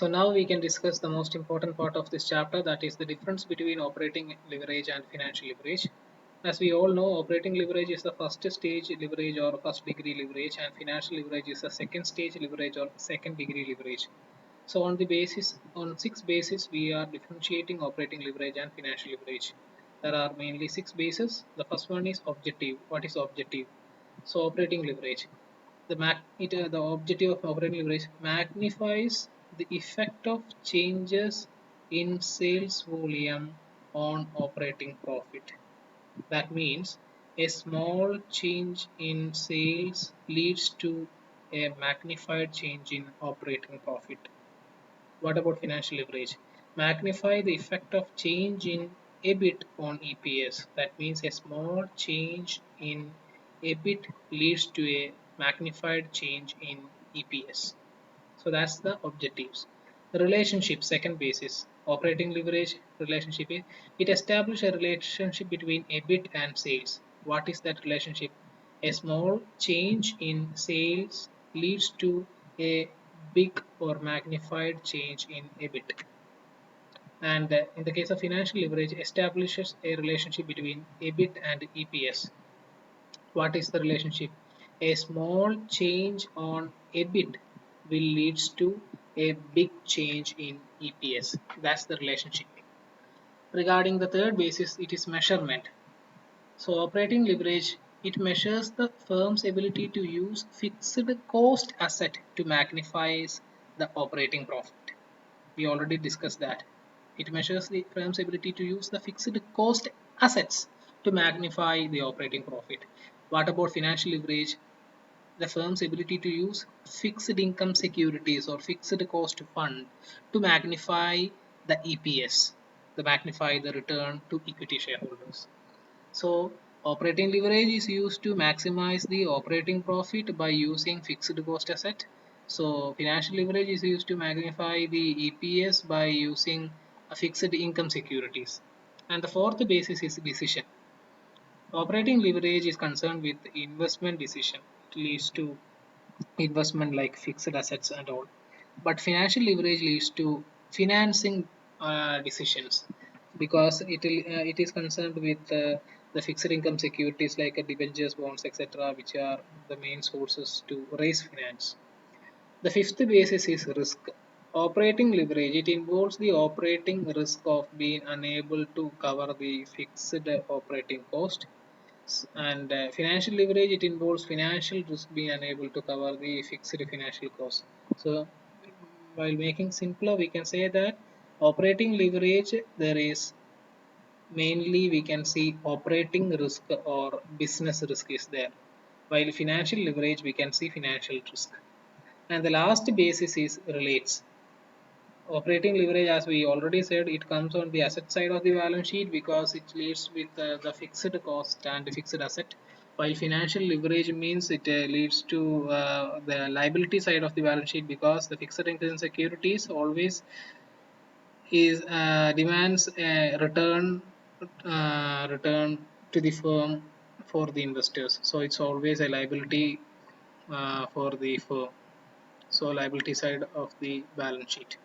So now we can discuss the most important part of this chapter, that is the difference between operating leverage and financial leverage. As we all know, operating leverage is the first stage leverage or first degree leverage, and financial leverage is the second stage leverage or second degree leverage. So on six bases, we are differentiating operating leverage and financial leverage. There are mainly six bases. The first one is objective. What is objective? So operating leverage. The objective of operating leverage magnifies the effect of changes in sales volume on operating profit. That means a small change in sales leads to a magnified change in operating profit. What about financial leverage? Magnify the effect of change in EBIT on EPS. That means a small change in EBIT leads to a magnified change in EPS. So that's the objectives. The relationship, second basis, operating leverage relationship. It establishes a relationship between EBIT and sales. What is that relationship? A small change in sales leads to a big or magnified change in EBIT. And in the case of financial leverage, establishes a relationship between EBIT and EPS. What is the relationship? A small change on EBIT will leads to a big change in EPS. That's the relationship. Regarding the third basis, it is measurement. So operating leverage, it measures the firm's ability to use fixed cost asset to magnify the operating profit. We already discussed that. It measures the firm's ability to use the fixed cost assets to magnify the operating profit. What about financial leverage? The firm's ability to use fixed income securities or fixed cost fund to magnify the EPS, to magnify the return to equity shareholders. So operating leverage is used to maximize the operating profit by using fixed cost asset. So financial leverage is used to magnify the EPS by using a fixed income securities. And the fourth basis is decision. Operating leverage is concerned with investment decision. It leads to investment like fixed assets and all. But financial leverage leads to financing decisions, because it is concerned with the fixed income securities like debentures, bonds, etc., which are the main sources to raise finance. The fifth basis is risk. Operating leverage, it involves the operating risk of being unable to cover the fixed operating cost, and financial leverage, it involves financial risk being unable to cover the fixed financial cost. So while making simpler, we can say that operating leverage, there is mainly we can see operating risk or business risk is there, while financial leverage we can see financial risk. And the last basis is relates. Operating leverage, as we already said, it comes on the asset side of the balance sheet because it leads with the fixed cost and the fixed asset, while financial leverage means it leads to the liability side of the balance sheet, because the fixed income securities always is demands a return to the firm for the investors. So it's always a liability for the firm. So liability side of the balance sheet.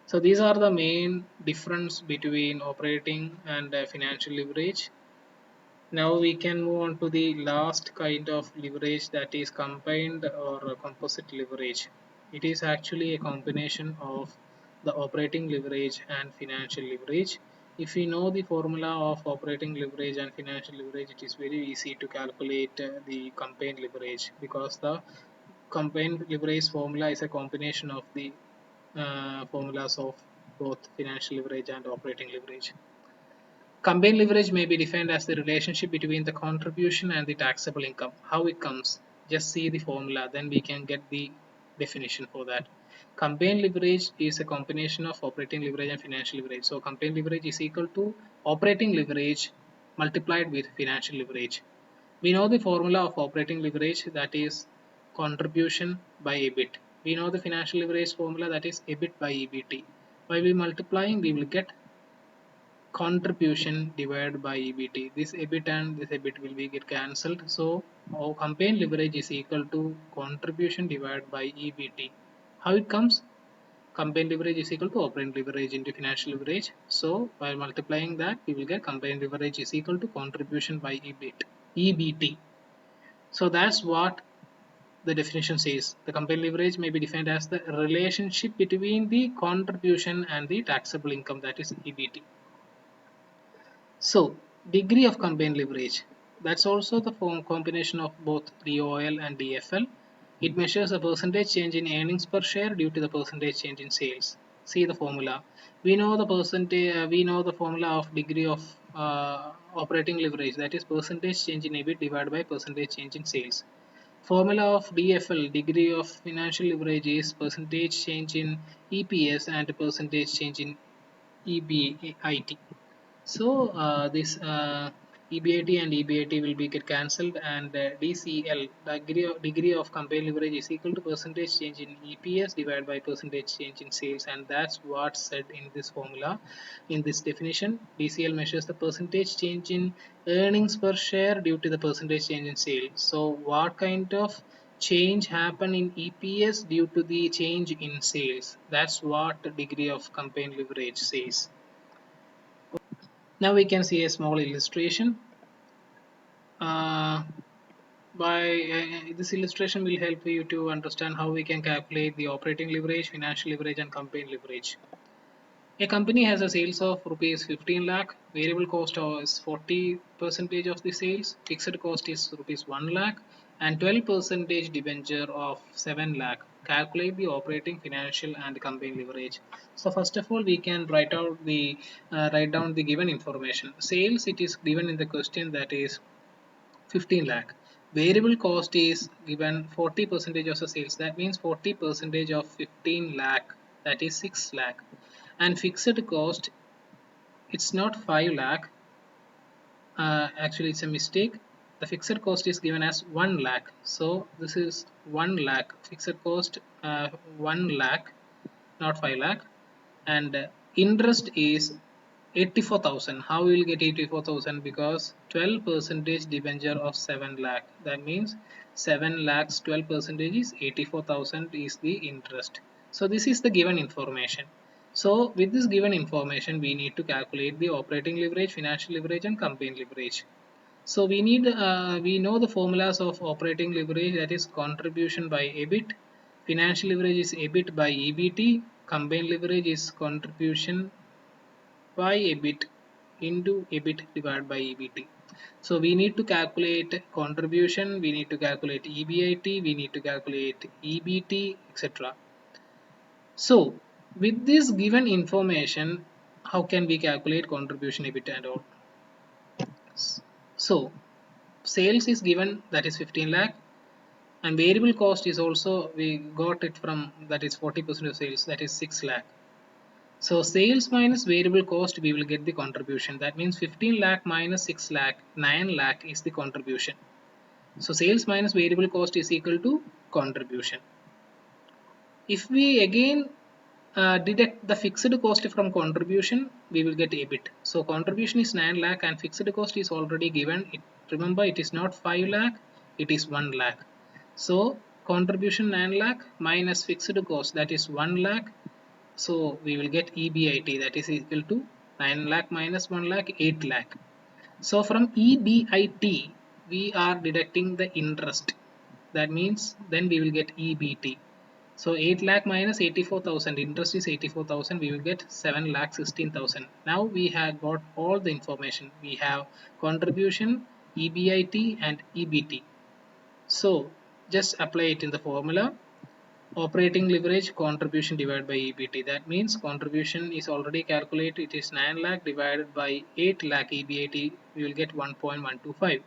So these are the main difference between operating and financial leverage. Now we can move on to the last kind of leverage, that is combined or composite leverage. It is actually a combination of the operating leverage and financial leverage. If we know the formula of operating leverage and financial leverage, it is very easy to calculate the combined leverage, because the combined leverage formula is a combination of the formulas of both financial leverage and operating leverage. Combined leverage may be defined as the relationship between the contribution and the taxable income. How it comes? Just see the formula, then we can get the definition for that. Combined leverage is a combination of operating leverage and financial leverage. So combined leverage is equal to operating leverage multiplied with financial leverage. We know the formula of operating leverage, that is contribution by EBIT. We know the financial leverage formula, that is EBIT by EBT. By we multiplying, we will get contribution divided by EBT. This EBIT and this EBIT will be get cancelled. So our combined leverage is equal to contribution divided by EBT. How it comes? combined leverage is equal to operating leverage into financial leverage. So by multiplying that, we will get combined leverage is equal to contribution by EBT. So that's what the definition says. The combined leverage may be defined as the relationship between the contribution and the taxable income, that is EBT. So degree of combined leverage, that's also the combination of both DOL and DFL. It measures the percentage change in earnings per share due to the percentage change in sales. See the formula. We know the percentage. We know the formula of degree of operating leverage, that is percentage change in EBIT divided by percentage change in sales. Formula of DFL, degree of financial leverage, is percentage change in EPS and percentage change in EBIT. So this EBIT and EBIT will be get cancelled, and DCL, degree of combined leverage, is equal to percentage change in EPS divided by percentage change in sales, and that's what's said in this formula. In this definition, DCL measures the percentage change in earnings per share due to the percentage change in sales. So what kind of change happen in EPS due to the change in sales? That's what the degree of combined leverage says. Now we can see a small illustration. Uh, this illustration will help you to understand how we can calculate the operating leverage, financial leverage, and combined leverage. A company has a sales of rupees 15 lakh, variable cost is 40% of the sales, fixed cost is rupees 1 lakh, and 12% debenture of 7 lakh. Calculate the operating, financial, and combined leverage. So first of all, we can write down the given information. Sales, it is given in the question, that is 15 lakh. Variable cost is given 40% of the sales. That means 40% of 15 lakh, that is 6 lakh. And fixed cost, it's not 5 lakh. Actually, it's a mistake. The fixed cost is given as 1 lakh. So this is 1 lakh. Fixed cost 1 lakh, not 5 lakh. And interest is 84,000. How we will get 84,000? Because 12% debenture of 7 lakh. That means 7 lakhs 12% is 84,000 is the interest. So this is the given information. So with this given information, we need to calculate the operating leverage, financial leverage, and combined leverage. So we know the formulas of operating leverage, that is contribution by EBIT. Financial leverage is EBIT by EBT. Combined leverage is contribution by EBIT into EBIT divided by EBT. So we need to calculate contribution, we need to calculate EBIT, we need to calculate EBT, etc. So with this given information, how can we calculate contribution, EBIT, and all? So sales is given, that is 15 lakh, and variable cost is also, we got it from, that is 40% of sales, that is 6 lakh. So sales minus variable cost, we will get the contribution. That means 15 lakh minus 6 lakh, 9 lakh is the contribution. So sales minus variable cost is equal to contribution. If we again deduct the fixed cost from contribution, we will get EBIT. So contribution is 9 lakh and fixed cost is already given. Remember, it is not 5 lakh, it is 1 lakh. So contribution 9 lakh minus fixed cost, that is 1 lakh. So we will get EBIT, that is equal to 9 lakh minus 1 lakh, 8 lakh. So from EBIT, we are deducting the interest. That means then we will get EBT. So 8 lakh minus 84,000, interest is 84,000, we will get 7 lakh 16,000. Now we have got all the information. We have contribution, EBIT, and EBT. So just apply it in the formula. Operating leverage, contribution divided by EBT. That means contribution is already calculated. It is 9 lakh divided by 8 lakh EBIT. We will get 1.125.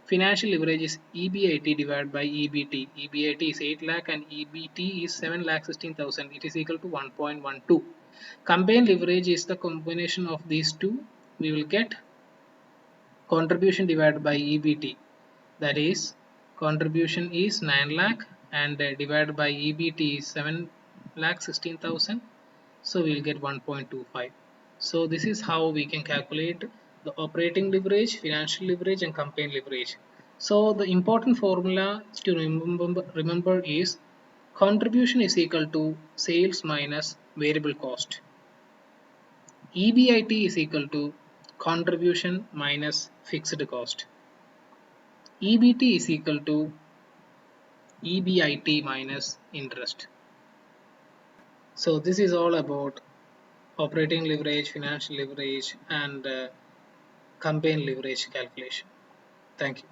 Financial leverage is EBIT divided by EBT. EBIT is 8 lakh and EBT is 7 lakh 16,000. It is equal to 1.12. Combined leverage is the combination of these two. We will get contribution divided by EBT. That is, contribution is 9 lakh and divided by EBT is 7 lakh 16,000. So we will get 1.25. So this is how we can calculate the operating leverage, financial leverage, and combined leverage. So the important formula to remember is contribution is equal to sales minus variable cost. EBIT is equal to contribution minus fixed cost. EBT is equal to EBIT minus interest. So this is all about operating leverage, financial leverage, and campaign leverage calculation. Thank you.